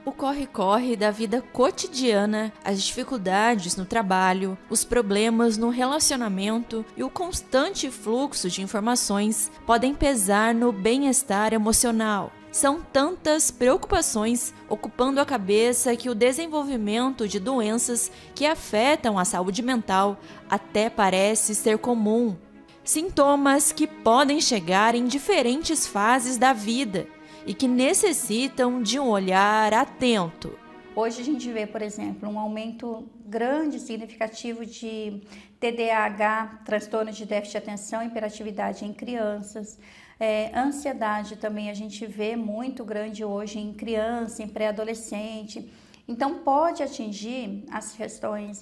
O corre-corre da vida cotidiana, as dificuldades no trabalho, os problemas no relacionamento e o constante fluxo de informações podem pesar no bem-estar emocional. São tantas preocupações ocupando a cabeça que o desenvolvimento de doenças que afetam a saúde mental até parece ser comum. Sintomas que podem chegar em diferentes fases da vida e que necessitam de um olhar atento. Hoje a gente vê, por exemplo, um aumento grande, significativo de TDAH, transtorno de déficit de atenção e hiperatividade em crianças. Ansiedade também a gente vê muito grande hoje em criança, em pré-adolescente. Então pode atingir as questões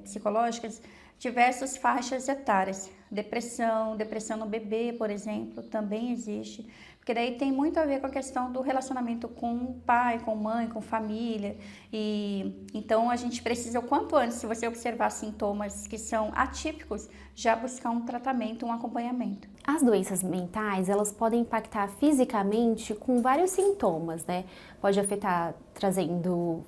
psicológicas diversas faixas etárias. Depressão no bebê, por exemplo, também existe. Porque daí tem muito a ver com a questão do relacionamento com o pai, com mãe, com família. E então a gente precisa, o quanto antes, se você observar sintomas que são atípicos, já buscar um tratamento, um acompanhamento. As doenças mentais, elas podem impactar fisicamente com vários sintomas, né? Pode afetar trazendo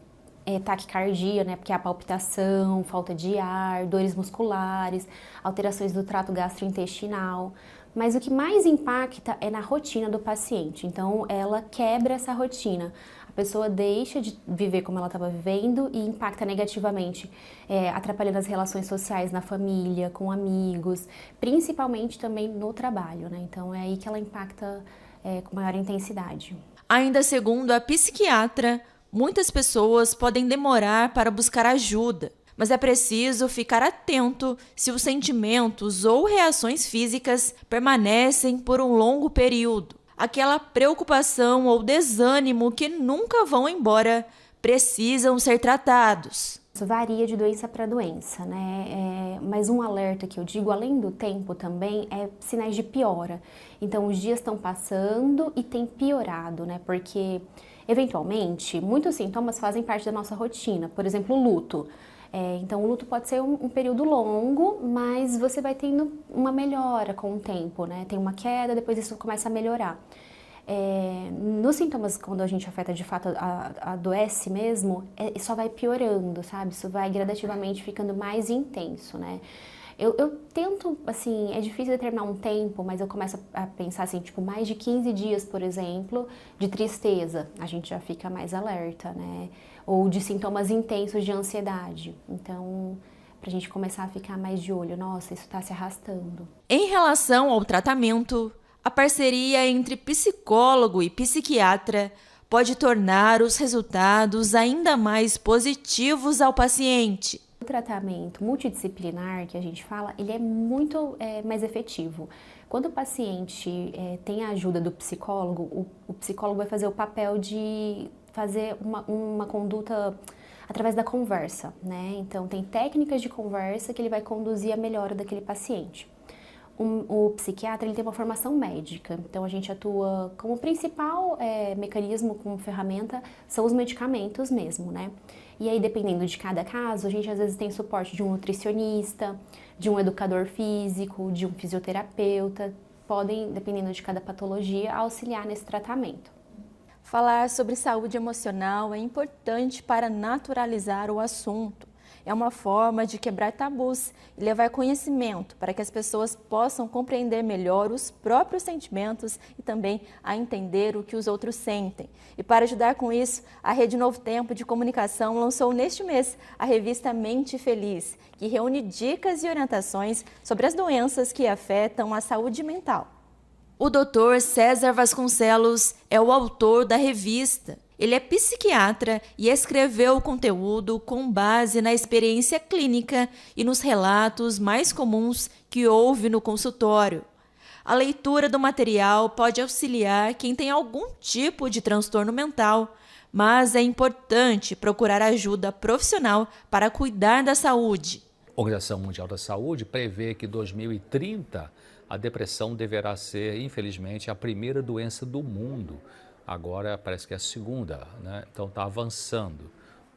taquicardia, né? Porque é a palpitação, falta de ar, dores musculares, alterações do trato gastrointestinal. Mas o que mais impacta é na rotina do paciente. Então, ela quebra essa rotina. A pessoa deixa de viver como ela estava vivendo e impacta negativamente, atrapalhando as relações sociais na família, com amigos, principalmente também no trabalho, né? Então, é aí que ela impacta com maior intensidade. Ainda segundo a psiquiatra, muitas pessoas podem demorar para buscar ajuda, mas é preciso ficar atento se os sentimentos ou reações físicas permanecem por um longo período. Aquela preocupação ou desânimo que nunca vão embora precisam ser tratados. Isso varia de doença para doença, né? Mas um alerta que eu digo, além do tempo também, é sinais de piora. Então, os dias estão passando e tem piorado, né? Porque, eventualmente, muitos sintomas fazem parte da nossa rotina. Por exemplo, o luto. Então, o luto pode ser um período longo, mas você vai tendo uma melhora com o tempo, né? Tem uma queda, depois isso começa a melhorar. Nos sintomas, quando a gente afeta de fato, adoece mesmo, só vai piorando, sabe? Isso vai gradativamente ficando mais intenso, né? Eu tento, assim, é difícil determinar um tempo, mas eu começo a pensar, assim, tipo, mais de 15 dias, por exemplo, de tristeza, a gente já fica mais alerta, né? Ou de sintomas intensos de ansiedade. Então, pra gente começar a ficar mais de olho, nossa, isso tá se arrastando. Em relação ao tratamento, a parceria entre psicólogo e psiquiatra pode tornar os resultados ainda mais positivos ao paciente. O tratamento multidisciplinar que a gente fala, ele é muito mais efetivo. Quando o paciente tem a ajuda do psicólogo, o psicólogo vai fazer o papel de fazer uma conduta através da conversa, né? Então, tem técnicas de conversa que ele vai conduzir a melhora daquele paciente. O psiquiatra, ele tem uma formação médica, então a gente atua como principal mecanismo, como ferramenta, são os medicamentos mesmo, né? E aí, dependendo de cada caso, a gente às vezes tem suporte de um nutricionista, de um educador físico, de um fisioterapeuta, podem, dependendo de cada patologia, auxiliar nesse tratamento. Falar sobre saúde emocional é importante para naturalizar o assunto. É uma forma de quebrar tabus e levar conhecimento para que as pessoas possam compreender melhor os próprios sentimentos e também a entender o que os outros sentem. E para ajudar com isso, a Rede Novo Tempo de Comunicação lançou neste mês a revista Mente Feliz, que reúne dicas e orientações sobre as doenças que afetam a saúde mental. O Dr. César Vasconcelos é o autor da revista. Ele é psiquiatra e escreveu o conteúdo com base na experiência clínica e nos relatos mais comuns que houve no consultório. A leitura do material pode auxiliar quem tem algum tipo de transtorno mental, mas é importante procurar ajuda profissional para cuidar da saúde. A Organização Mundial da Saúde prevê que em 2030 a depressão deverá ser, infelizmente, a primeira doença do mundo. Agora parece que é a segunda, né? Então está avançando.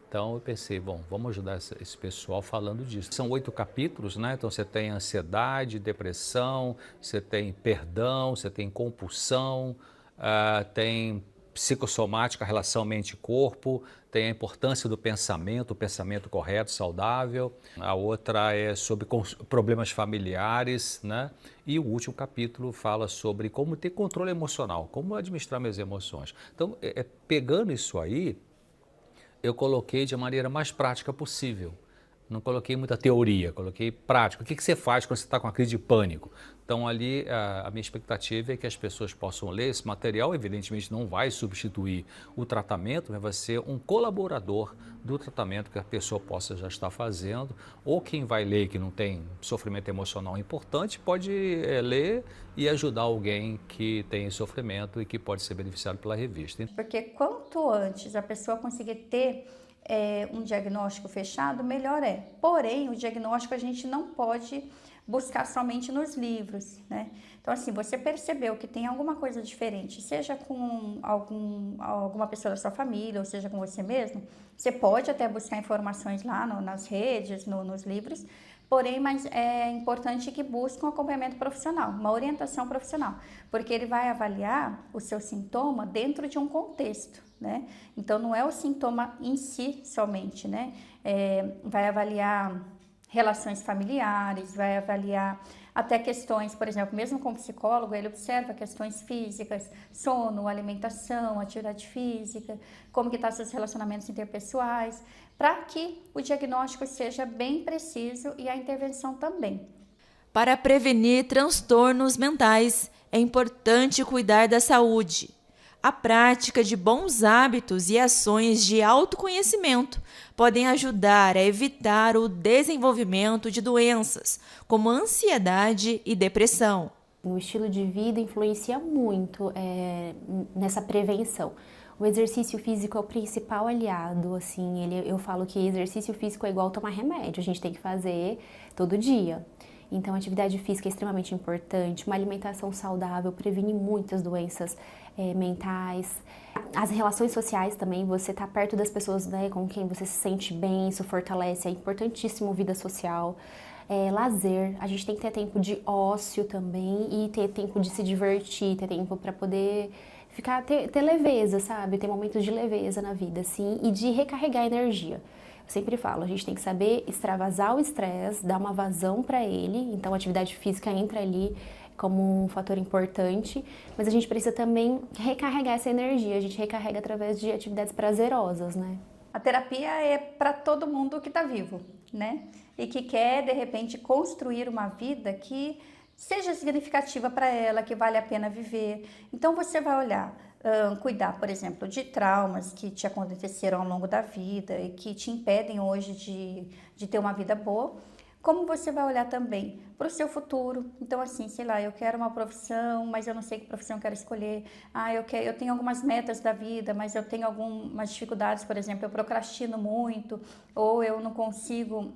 Então eu pensei, bom, vamos ajudar esse pessoal falando disso. São 8 capítulos, né? Então você tem ansiedade, depressão, você tem perdão, você tem compulsão, tem psicossomática, a relação mente-corpo, tem a importância do pensamento, o pensamento correto, saudável. A outra é sobre problemas familiares, né? E o último capítulo fala sobre como ter controle emocional, como administrar minhas emoções. Então, pegando isso aí, eu coloquei de maneira mais prática possível. Não coloquei muita teoria, coloquei prática. O que você faz quando você está com uma crise de pânico? Então ali a minha expectativa é que as pessoas possam ler esse material. Evidentemente não vai substituir o tratamento, mas vai ser um colaborador do tratamento que a pessoa possa já estar fazendo. Ou quem vai ler que não tem sofrimento emocional importante pode ler e ajudar alguém que tem sofrimento e que pode ser beneficiado pela revista. Porque quanto antes a pessoa conseguir ter um diagnóstico fechado, melhor é. Porém, o diagnóstico a gente não pode buscar somente nos livros, né? Então, assim, você percebeu que tem alguma coisa diferente, seja com alguma pessoa da sua família, ou seja com você mesmo, você pode até buscar informações lá nas redes, nos livros, porém, mas é importante que busque um acompanhamento profissional, uma orientação profissional, porque ele vai avaliar o seu sintoma dentro de um contexto, né? Então, não é o sintoma em si somente, né? Vai avaliar relações familiares, vai avaliar até questões, por exemplo, mesmo como psicólogo, ele observa questões físicas, sono, alimentação, atividade física, como que estão seus relacionamentos interpessoais, para que o diagnóstico seja bem preciso e a intervenção também. Para prevenir transtornos mentais, é importante cuidar da saúde. A prática de bons hábitos e ações de autoconhecimento podem ajudar a evitar o desenvolvimento de doenças, como ansiedade e depressão. O estilo de vida influencia muito nessa prevenção. O exercício físico é o principal aliado, assim, eu falo que exercício físico é igual tomar remédio, a gente tem que fazer todo dia. Então, a atividade física é extremamente importante, uma alimentação saudável previne muitas doenças mentais. As relações sociais também, você tá perto das pessoas, né, com quem você se sente bem, isso fortalece, é importantíssimo vida social. Lazer, a gente tem que ter tempo de ócio também e ter tempo de se divertir, ter tempo para poder ter leveza, sabe? Ter momentos de leveza na vida, assim, e de recarregar energia. Eu sempre falo, a gente tem que saber extravasar o estresse, dar uma vazão para ele, então a atividade física entra ali como um fator importante, mas a gente precisa também recarregar essa energia, a gente recarrega através de atividades prazerosas, né? A terapia é para todo mundo que está vivo, né? E que quer, de repente, construir uma vida que seja significativa para ela, que vale a pena viver. Então você vai olhar, cuidar, por exemplo, de traumas que te aconteceram ao longo da vida e que te impedem hoje de ter uma vida boa. Como você vai olhar também para o seu futuro. Então, assim, sei lá, eu quero uma profissão, mas eu não sei que profissão eu quero escolher. Eu tenho algumas metas da vida, mas eu tenho algumas dificuldades, por exemplo, eu procrastino muito, ou eu não consigo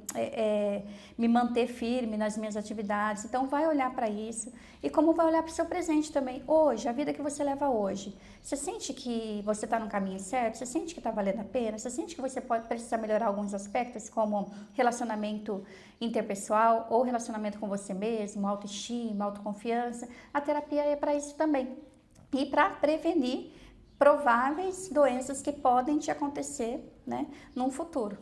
me manter firme nas minhas atividades. Então, vai olhar para isso. E como vai olhar para o seu presente também. Hoje, a vida que você leva hoje. Você sente que você está no caminho certo? Você sente que está valendo a pena? Você sente que você pode precisar melhorar alguns aspectos, como relacionamento interpessoal ou relacionamento com você mesmo, autoestima, autoconfiança? A terapia é para isso também. E para prevenir prováveis doenças que podem te acontecer, né, num futuro.